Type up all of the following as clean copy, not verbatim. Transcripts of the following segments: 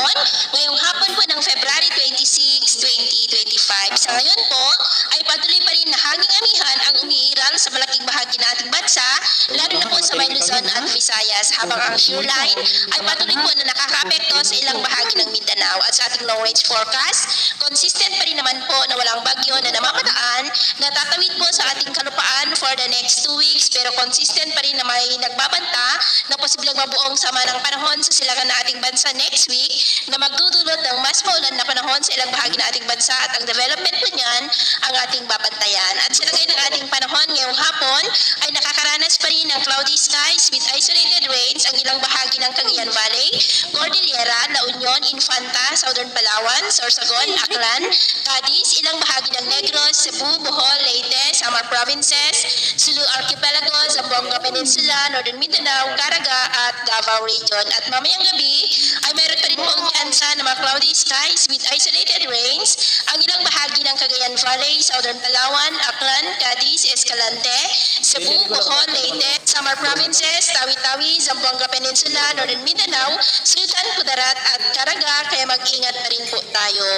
panahon ngayong hapon po ng February 26, 2025. Sa ngayon po ay patuloy pa rin na hanging amihan ang umiiral sa malaking bahagi ng ating bansa, lalo na po sa may Luzon at Visayas, habang ang shear line ay patuloy po na nakakaapekto sa ilang bahagi ng Mindanao. At sa ating long range forecast, consistent pa rin naman po na walang bagyo na namamataan na tatawid po sa ating kalupaan for the next 2 weeks, pero consistent pa rin na may nagbabanta na posibleng mabuong sama ng panahon sa silangan ng ating bansa next week na magdudulot ng mas maulan na panahon sa ilang bahagi ng ating bansa, at ang development po niyan ang ating babantayan. At sa lagay ng ating panahon ngayong hapon ay nakakaranas pa rin ng cloudy skies with isolated rains ang ilang bahagi ng Cagayan Valley, Cordillera, La Union, Infanta, Southern Palawan, Sorsogon, Aklan, Cadiz, ilang bahagi ng Negros, Cebu, Bohol, Leyte, Samar Provinces, Sulu Archipelago, Zamboanga Peninsula, Northern Mindanao, Caraga at Davao Region. At mamayang gabi ay meron pa rin pong tsansa ng mga cloudy skies with isolated rains ang ilang bahagi ng Cagayan Valley, Southern Palawan, Aklan, Cadiz, Escalante, Cebu, Bohol, Leyte, Samar Provinces, Tawi-Tawi, Zamboanga Peninsula, Northern Mindanao, Sultan Kudarat at Caraga, kaya mag-ingat pa rin po tayo.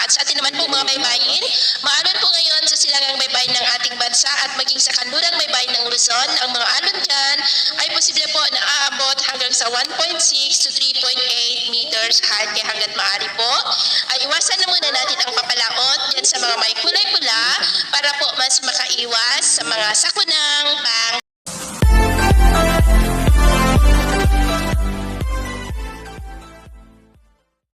At sa atin naman po mga baybayin, maalon po ngayon sa silangang baybayin ng ating bansa at maging sa kanlurang baybayin ng Luzon. Ang mga alon dyan ay posible po na aabot hanggang sa 1.6 to 3.8 meters high, kaya hanggat maaari po ay iwasan na muna natin ang papalaot dyan sa mga may kulay pula para po mas makaiwas sa mga sakunang pang